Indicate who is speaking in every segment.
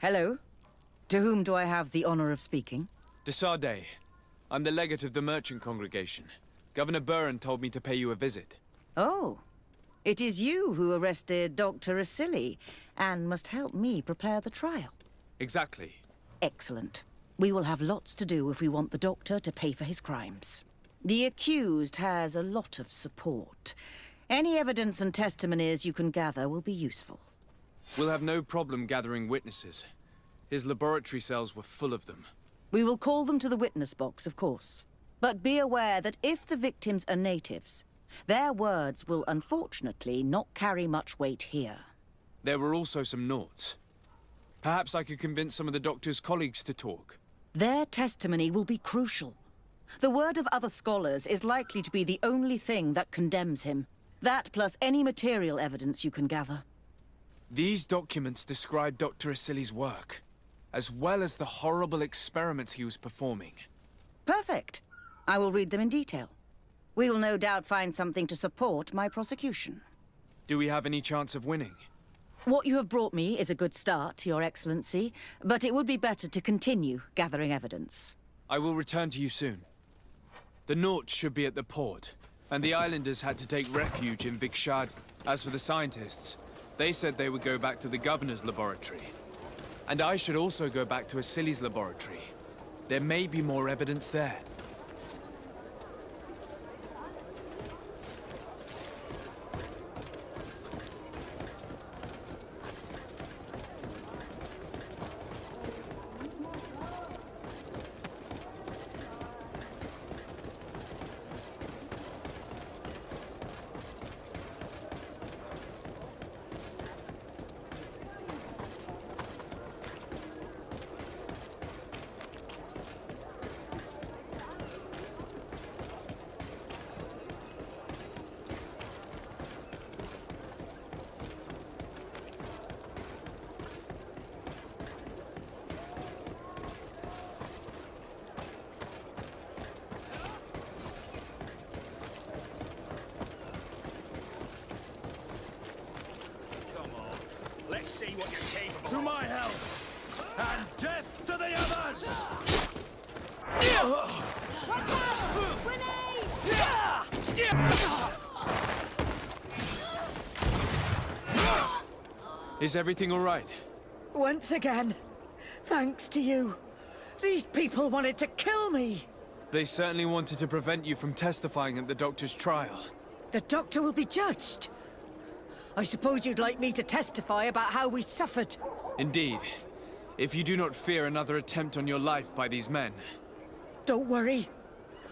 Speaker 1: Hello. To whom do I have the honor of speaking?
Speaker 2: Desarde. I'm the legate of the merchant congregation. Governor Buran told me to pay you a visit.
Speaker 1: Oh. It is you who arrested Dr. Asili and must help me prepare the trial.
Speaker 2: Exactly.
Speaker 1: Excellent. We will have lots to do if we want the doctor to pay for his crimes. The accused has a lot of support. Any evidence and testimonies you can gather will be useful.
Speaker 2: We'll have no problem gathering witnesses. His laboratory cells were full of them.
Speaker 1: We will call them to the witness box, of course. But be aware that if the victims are natives, their words will unfortunately not carry much weight here.
Speaker 2: There were also some noughts. Perhaps I could convince some of the doctor's colleagues to talk.
Speaker 1: Their testimony will be crucial. The word of other scholars is likely to be the only thing that condemns him. That plus any material evidence you can gather.
Speaker 2: These documents describe Dr. Asili's work, as well as the horrible experiments he was performing.
Speaker 1: Perfect. I will read them in detail. We will no doubt find something to support my prosecution.
Speaker 2: Do we have any chance of winning?
Speaker 1: What you have brought me is a good start, Your Excellency, but it would be better to continue gathering evidence.
Speaker 2: I will return to you soon. The Naughts should be at the port, and the islanders had to take refuge in Vikshad. As for the scientists, they said they would go back to the governor's laboratory. And I should also go back to Asili's laboratory. There may be more evidence there.
Speaker 3: Let's see what you're capable of. To my help! And death to the others!
Speaker 2: Is everything all right?
Speaker 1: Once again, thanks to you. These people wanted to kill me.
Speaker 2: They certainly wanted to prevent you from testifying at the doctor's trial.
Speaker 1: The doctor will be judged. I suppose you'd like me to testify about how we suffered.
Speaker 2: Indeed. If you do not fear another attempt on your life by these men.
Speaker 1: Don't worry.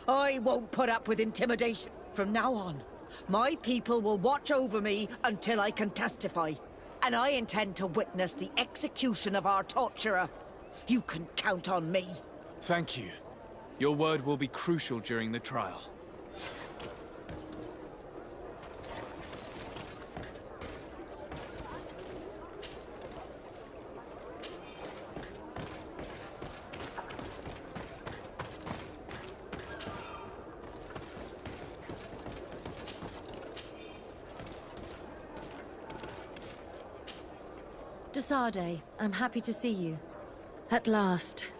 Speaker 1: I won't put up with intimidation. From now on, my people will watch over me until I can testify. And I intend to witness the execution of our torturer. You can count on me.
Speaker 2: Thank you. Your word will be crucial during the trial.
Speaker 4: Desarde, I'm happy to see you. At last.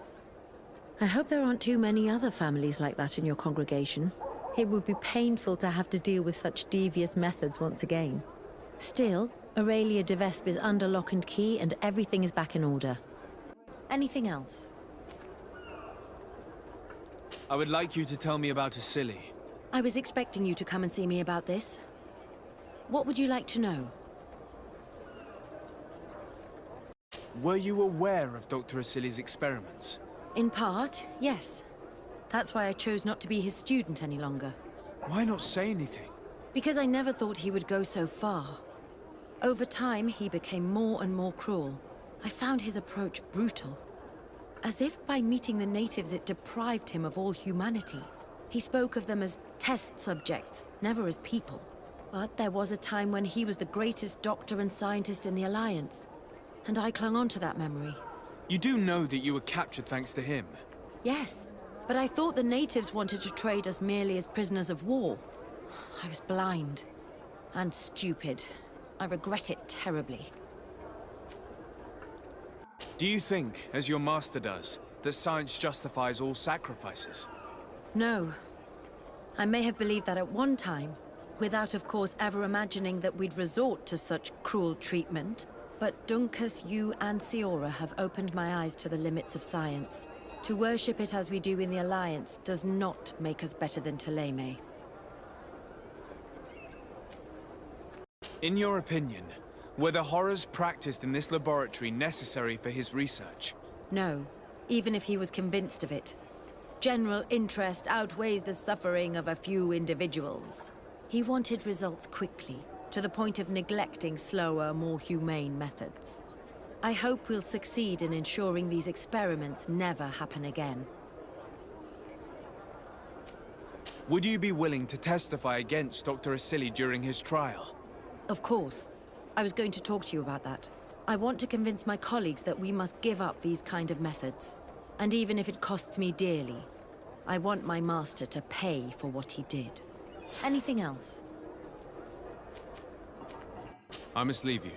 Speaker 4: I hope there aren't too many other families like that in your congregation. It would be painful to have to deal with such devious methods once again. Still, Aurelia de Vespe is under lock and key and everything is back in order. Anything else?
Speaker 2: I would like you to tell me about Asili.
Speaker 4: I was expecting you to come and see me about this. What would you like to know?
Speaker 2: Were you aware of Dr. Asili's experiments?
Speaker 4: In part, yes. That's why I chose not to be his student any longer.
Speaker 2: Why not say anything?
Speaker 4: Because I never thought he would go so far. Over time, he became more and more cruel. I found his approach brutal. As if by meeting the natives it deprived him of all humanity. He spoke of them as test subjects, never as people. But there was a time when he was the greatest doctor and scientist in the Alliance. And I clung on to that memory.
Speaker 2: You do know that you were captured thanks to him?
Speaker 4: Yes, but I thought the natives wanted to trade us merely as prisoners of war. I was blind. And stupid. I regret it terribly.
Speaker 2: Do you think, as your master does, that science justifies all sacrifices?
Speaker 4: No. I may have believed that at one time, without of course ever imagining that we'd resort to such cruel treatment. But Dunkus, you and Siora have opened my eyes to the limits of science. To worship it as we do in the Alliance does not make us better than Thélème.
Speaker 2: In your opinion, were the horrors practiced in this laboratory necessary for his research?
Speaker 4: No, even if he was convinced of it. General interest outweighs the suffering of a few individuals. He wanted results quickly, to the point of neglecting slower, more humane methods. I hope we'll succeed in ensuring these experiments never happen again.
Speaker 2: Would you be willing to testify against Dr. Asili during his trial?
Speaker 4: Of course. I was going to talk to you about that. I want to convince my colleagues that we must give up these kind of methods. And even if it costs me dearly, I want my master to pay for what he did. Anything else?
Speaker 2: I must leave you.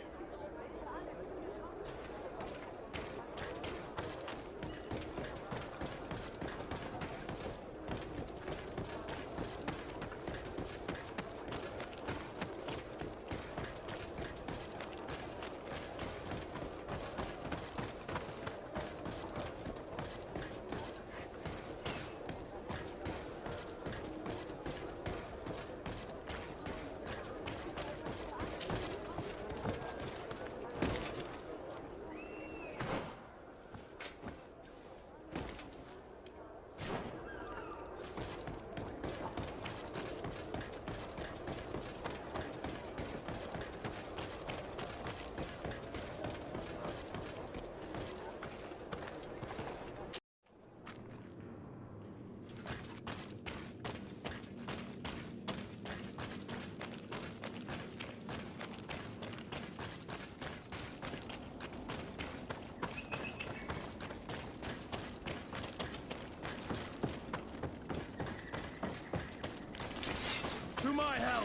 Speaker 3: To my help!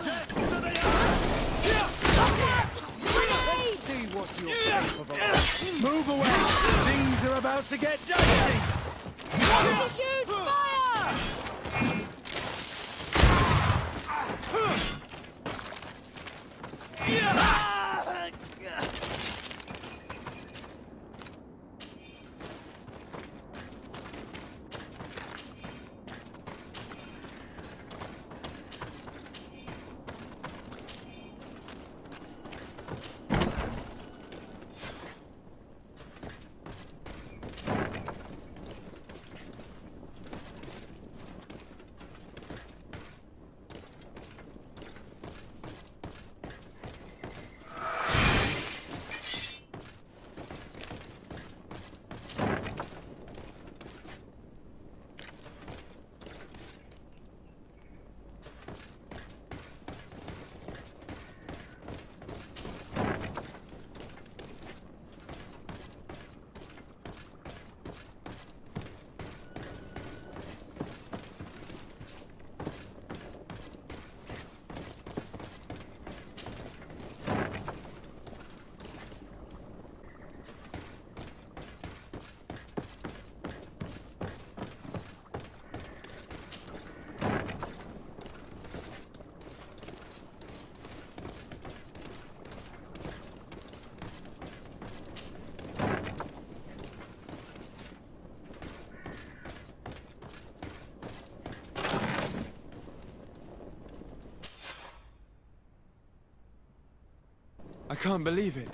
Speaker 3: Death to the Let's see what you're capable of. Move away! Things are about to get dicey!
Speaker 4: To shoot! Fire!
Speaker 2: I can't believe it.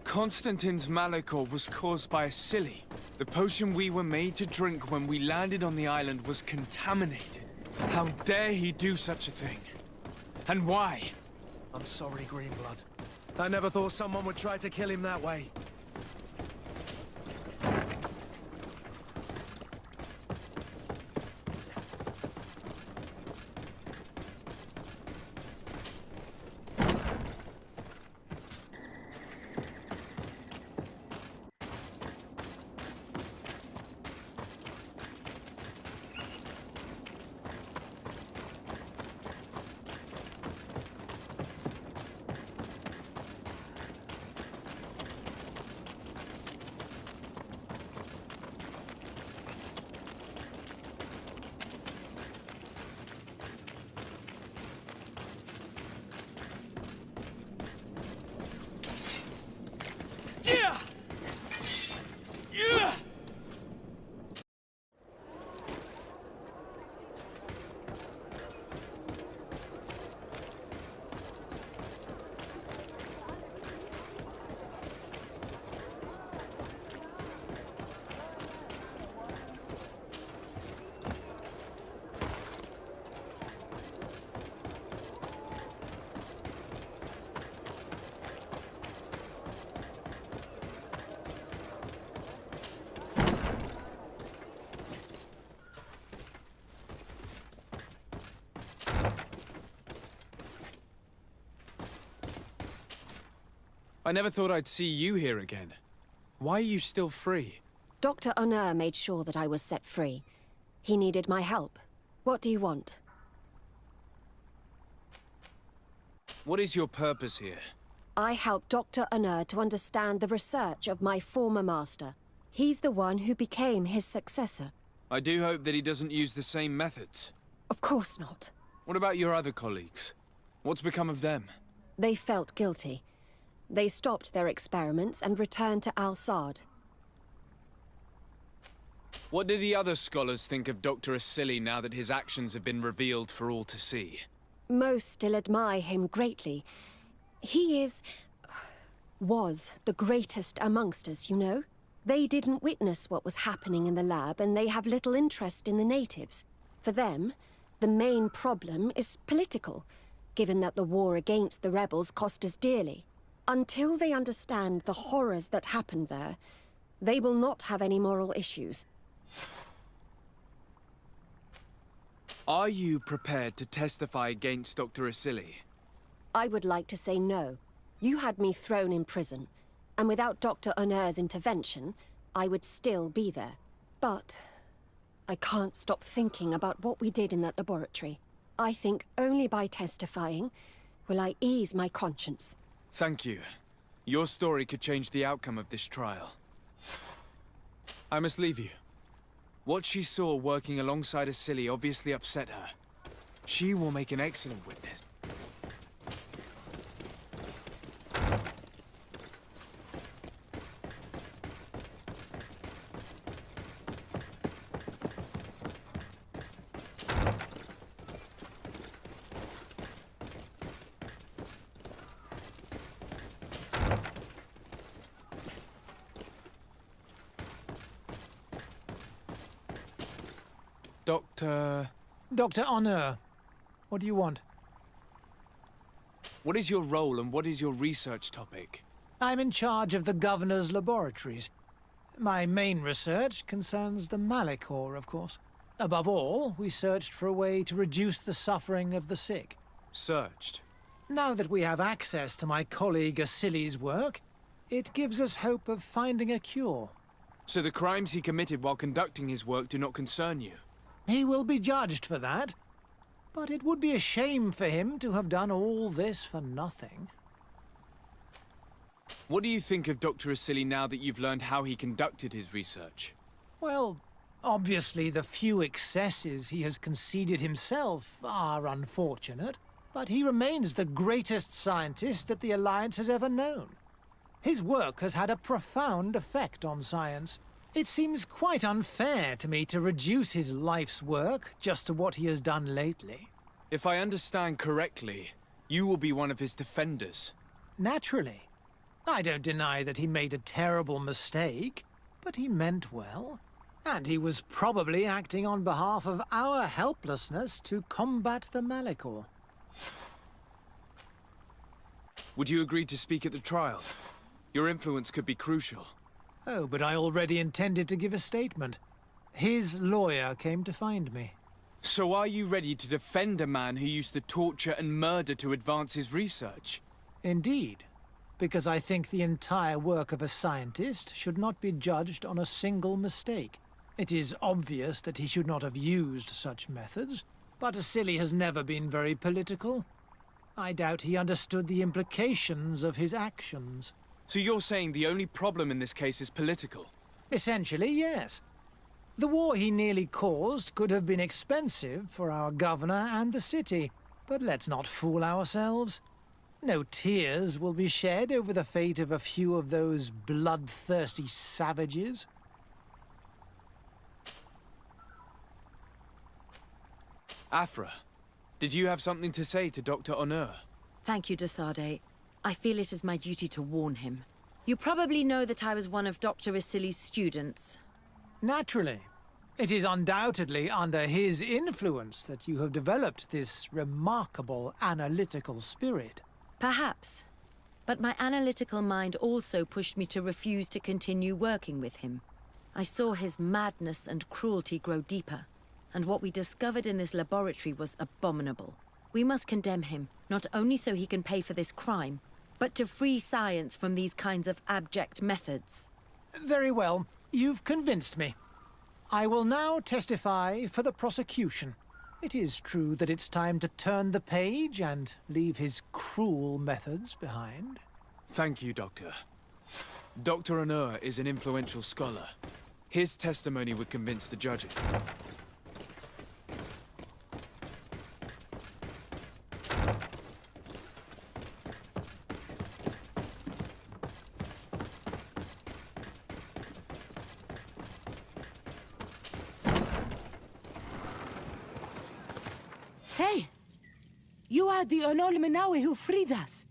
Speaker 2: Constantine's malachor was caused by Asili. The potion we were made to drink when we landed on the island was contaminated. How dare he do such a thing? And why?
Speaker 3: I'm sorry, Greenblood. I never thought someone would try to kill him that way.
Speaker 2: I never thought I'd see you here again. Why are you still free?
Speaker 5: Dr. Honor made sure that I was set free. He needed my help. What do you want?
Speaker 2: What is your purpose here?
Speaker 5: I helped Dr. Honor to understand the research of my former master. He's the one who became his successor.
Speaker 2: I do hope that he doesn't use the same methods.
Speaker 5: Of course not.
Speaker 2: What about your other colleagues? What's become of them?
Speaker 5: They felt guilty. They stopped their experiments and returned to Al-Sad.
Speaker 2: What do the other scholars think of Dr. Asili now that his actions have been revealed for all to see?
Speaker 5: Most still admire him greatly. He was the greatest amongst us, you know? They didn't witness what was happening in the lab, and they have little interest in the natives. For them, the main problem is political, given that the war against the rebels cost us dearly. Until they understand the horrors that happened there, they will not have any moral issues.
Speaker 2: Are you prepared to testify against Dr. Asili?
Speaker 5: I would like to say no. You had me thrown in prison, and without Dr. Honor's intervention, I would still be there. But I can't stop thinking about what we did in that laboratory. I think only by testifying will I ease my conscience.
Speaker 2: Thank you. Your story could change the outcome of this trial. I must leave you. What she saw working alongside Asili obviously upset her. She will make an excellent witness.
Speaker 6: Dr. Honor, what do you want?
Speaker 2: What is your role and what is your research topic?
Speaker 6: I'm in charge of the Governor's laboratories. My main research concerns the Malachor, of course. Above all, we searched for a way to reduce the suffering of the sick.
Speaker 2: Searched?
Speaker 6: Now that we have access to my colleague Asili's work, it gives us hope of finding a cure.
Speaker 2: So the crimes he committed while conducting his work do not concern you?
Speaker 6: He will be judged for that. But it would be a shame for him to have done all this for nothing.
Speaker 2: What do you think of Dr. Asili now that you've learned how he conducted his research?
Speaker 6: Well, obviously the few excesses he has conceded himself are unfortunate, but he remains the greatest scientist that the Alliance has ever known. His work has had a profound effect on science. It seems quite unfair to me to reduce his life's work just to what he has done lately.
Speaker 2: If I understand correctly, you will be one of his defenders.
Speaker 6: Naturally. I don't deny that he made a terrible mistake, but he meant well. And he was probably acting on behalf of our helplessness to combat the Malachor.
Speaker 2: Would you agree to speak at the trial? Your influence could be crucial.
Speaker 6: Oh, but I already intended to give a statement. His lawyer came to find me.
Speaker 2: So are you ready to defend a man who used to torture and murder to advance his research?
Speaker 6: Indeed, because I think the entire work of a scientist should not be judged on a single mistake. It is obvious that he should not have used such methods, but Asili has never been very political. I doubt he understood the implications of his actions.
Speaker 2: So you're saying the only problem in this case is political?
Speaker 6: Essentially, yes. The war he nearly caused could have been expensive for our governor and the city, but let's not fool ourselves. No tears will be shed over the fate of a few of those bloodthirsty savages.
Speaker 2: Afra, did you have something to say to Dr. Honor?
Speaker 4: Thank you, de Sardet. I feel it is my duty to warn him. You probably know that I was one of Dr. Asili's students.
Speaker 6: Naturally. It is undoubtedly under his influence that you have developed this remarkable analytical spirit.
Speaker 4: Perhaps. But my analytical mind also pushed me to refuse to continue working with him. I saw his madness and cruelty grow deeper, and what we discovered in this laboratory was abominable. We must condemn him, not only so he can pay for this crime, but to free science from these kinds of abject methods.
Speaker 6: Very well. You've convinced me. I will now testify for the prosecution. It is true that it's time to turn the page and leave his cruel methods behind.
Speaker 2: Thank you, Doctor. Dr. Onur is an influential scholar. His testimony would convince the judges.
Speaker 7: Hey! You are the Onol Menawi who freed us.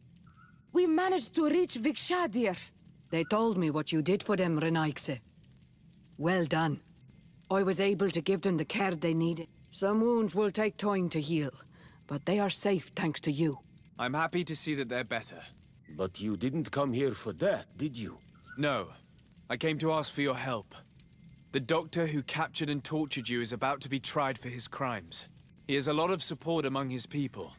Speaker 7: We managed to reach Vikshadir.
Speaker 1: They told me what you did for them, Renaigse. Well done. I was able to give them the care they needed. Some wounds will take time to heal, but they are safe thanks to you.
Speaker 2: I'm happy to see that they're better.
Speaker 8: But you didn't come here for that, did you?
Speaker 2: No. I came to ask for your help. The doctor who captured and tortured you is about to be tried for his crimes. He has a lot of support among his people.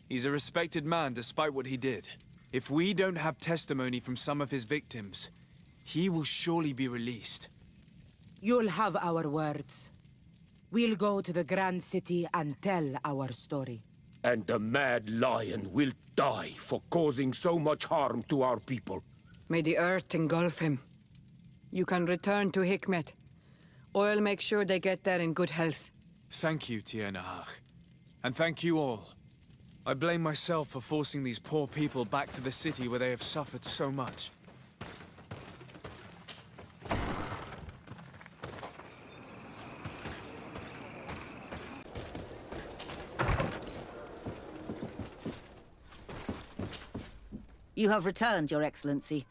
Speaker 2: He's a respected man despite what he did. If we don't have testimony from some of his victims, he will surely be released.
Speaker 7: You'll have our words. We'll go to the Grand City and tell our story.
Speaker 8: And the Mad Lion will die for causing so much harm to our people.
Speaker 1: May the earth engulf him. You can return to Hikmet. I'll make sure they get there in good health.
Speaker 2: Thank you, Tiernahach. And thank you all. I blame myself for forcing these poor people back to the city where they have suffered so much.
Speaker 1: You have returned, Your Excellency.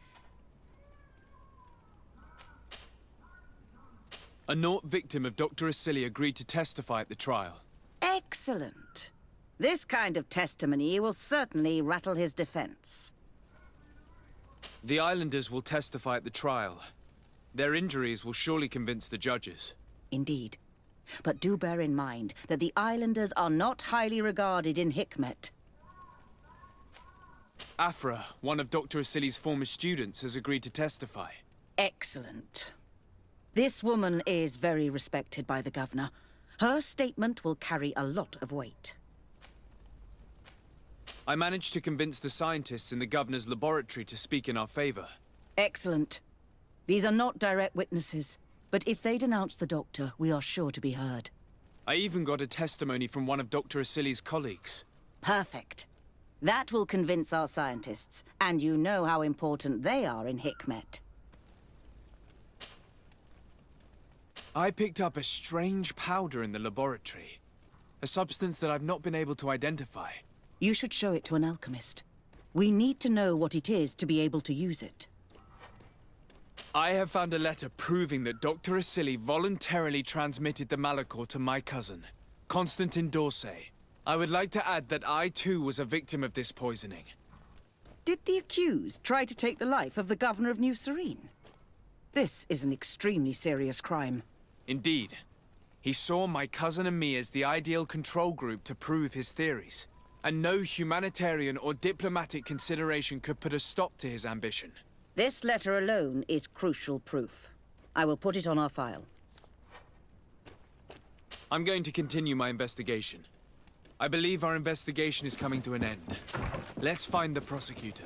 Speaker 2: A Nort victim of Dr. Asili agreed to testify at the trial.
Speaker 9: Excellent. This kind of testimony will certainly rattle his defense.
Speaker 2: The islanders will testify at the trial. Their injuries will surely convince the judges.
Speaker 9: Indeed. But do bear in mind that the islanders are not highly regarded in Hikmet.
Speaker 2: Afra, one of Dr. Asili's former students, has agreed to testify.
Speaker 9: Excellent. This woman is very respected by the governor. Her statement will carry a lot of weight.
Speaker 2: I managed to convince the scientists in the governor's laboratory to speak in our favor.
Speaker 9: Excellent. These are not direct witnesses, but if they denounce the doctor, we are sure to be heard.
Speaker 2: I even got a testimony from one of Dr. Asili's colleagues.
Speaker 9: Perfect. That will convince our scientists, and you know how important they are in Hikmet.
Speaker 2: I picked up a strange powder in the laboratory. A substance that I've not been able to identify.
Speaker 9: You should show it to an alchemist. We need to know what it is to be able to use it.
Speaker 2: I have found a letter proving that Dr. Asili voluntarily transmitted the Malachor to my cousin, Constantin Dorsey. I would like to add that I too was a victim of this poisoning.
Speaker 9: Did the accused try to take the life of the governor of New Serene? This is an extremely serious crime.
Speaker 2: Indeed. He saw my cousin and me as the ideal control group to prove his theories. And no humanitarian or diplomatic consideration could put a stop to his ambition.
Speaker 9: This letter alone is crucial proof. I will put it on our file.
Speaker 2: I'm going to continue my investigation. I believe our investigation is coming to an end. Let's find the prosecutor.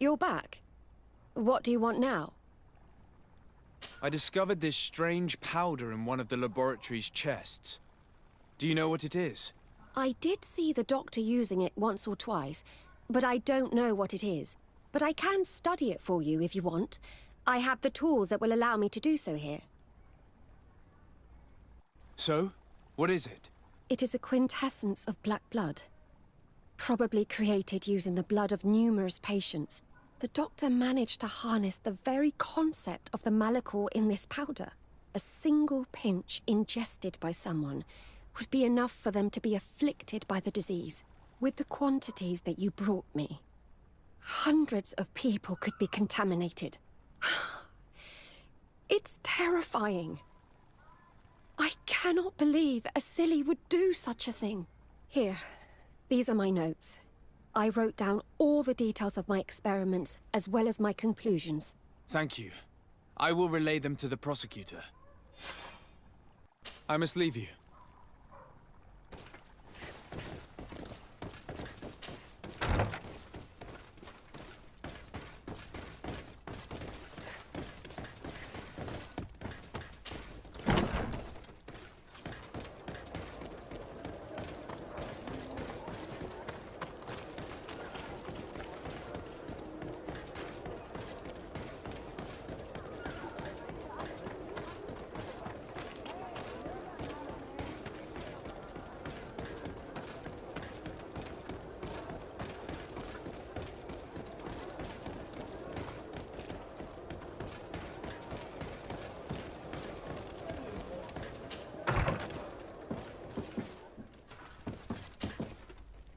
Speaker 5: You're back. What do you want now?
Speaker 2: I discovered this strange powder in one of the laboratory's chests. Do you know what it is?
Speaker 5: I did see the doctor using it once or twice, but I don't know what it is. But I can study it for you if you want. I have the tools that will allow me to do so here.
Speaker 2: So? What is it?
Speaker 5: It is a quintessence of black blood. Probably created using the blood of numerous patients. The doctor managed to harness the very concept of the Malachor in this powder. A single pinch ingested by someone would be enough for them to be afflicted by the disease. With the quantities that you brought me, hundreds of people could be contaminated. It's terrifying. I cannot believe Asili would do such a thing. Here, these are my notes. I wrote down all the details of my experiments, as well as my conclusions.
Speaker 2: Thank you. I will relay them to the prosecutor. I must leave you.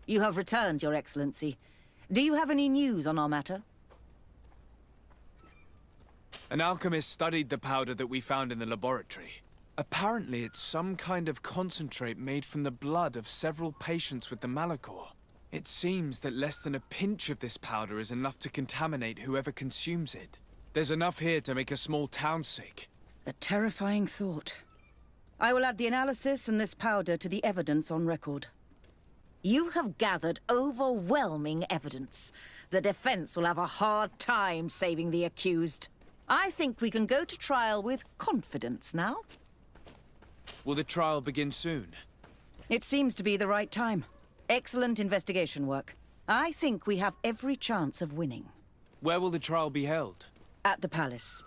Speaker 9: You have returned, Your Excellency. Do you have any news on our matter?
Speaker 2: An alchemist studied the powder that we found in the laboratory. Apparently, it's some kind of concentrate made from the blood of several patients with the Malachor. It seems that less than a pinch of this powder is enough to contaminate whoever consumes it. There's enough here to make a small town sick.
Speaker 9: A terrifying thought. I will add the analysis and this powder to the evidence on record. You have gathered overwhelming evidence. The defense will have a hard time saving the accused. I think we can go to trial with confidence now.
Speaker 2: Will the trial begin soon?
Speaker 9: It seems to be the right time. Excellent investigation work. I think we have every chance of winning.
Speaker 2: Where will the trial be held?
Speaker 9: At the palace.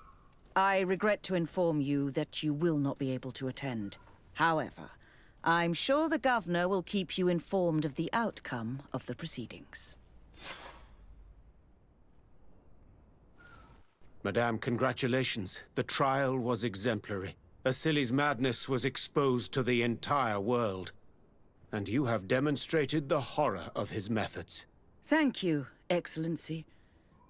Speaker 9: I regret to inform you that you will not be able to attend. However, I'm sure the governor will keep you informed of the outcome of the proceedings.
Speaker 8: Madame, congratulations. The trial was exemplary. Asili's madness was exposed to the entire world. And you have demonstrated the horror of his methods.
Speaker 9: Thank you, Excellency.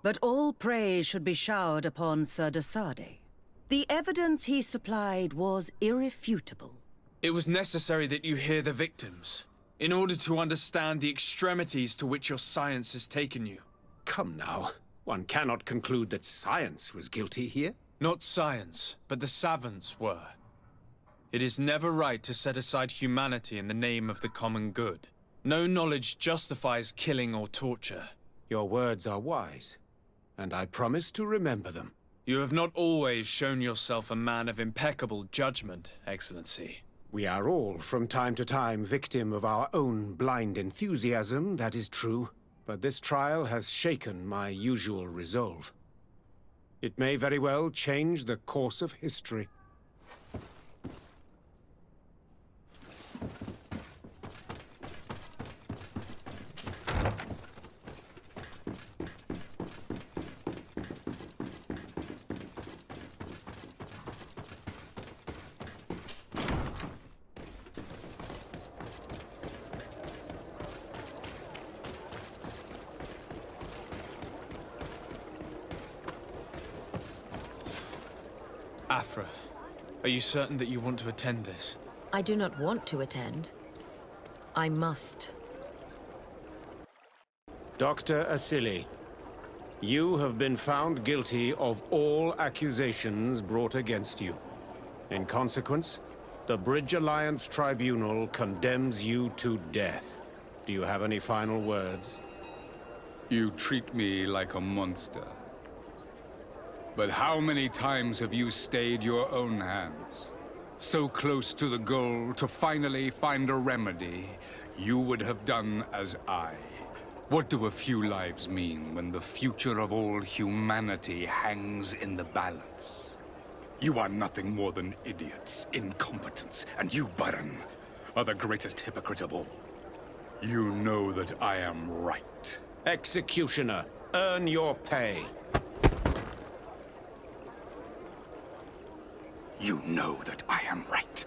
Speaker 9: But all praise should be showered upon Sir de Sade. The evidence he supplied was irrefutable.
Speaker 2: It was necessary that you hear the victims, in order to understand the extremities to which your science has taken you.
Speaker 8: Come now. One cannot conclude that science was guilty here.
Speaker 2: Not science, but the savants were. It is never right to set aside humanity in the name of the common good. No knowledge justifies killing or torture.
Speaker 8: Your words are wise, and I promise to remember them.
Speaker 2: You have not always shown yourself a man of impeccable judgment, Excellency.
Speaker 8: We are all, from time to time, victim of our own blind enthusiasm, that is true. But this trial has shaken my usual resolve. It may very well change the course of history.
Speaker 2: Afra, are you certain that you want to attend this?
Speaker 4: I do not want to attend. I must.
Speaker 8: Dr. Asili, you have been found guilty of all accusations brought against you. In consequence, the Bridge Alliance Tribunal condemns you to death. Do you have any final words?
Speaker 10: You treat me like a monster. But how many times have you stayed your own hands? So close to the goal to finally find a remedy, you would have done as I. What do a few lives mean when the future of all humanity hangs in the balance? You are nothing more than idiots, incompetents, and you, Baron, are the greatest hypocrite of all. You know that I am right.
Speaker 8: Executioner, earn your pay.
Speaker 10: You know that I am right.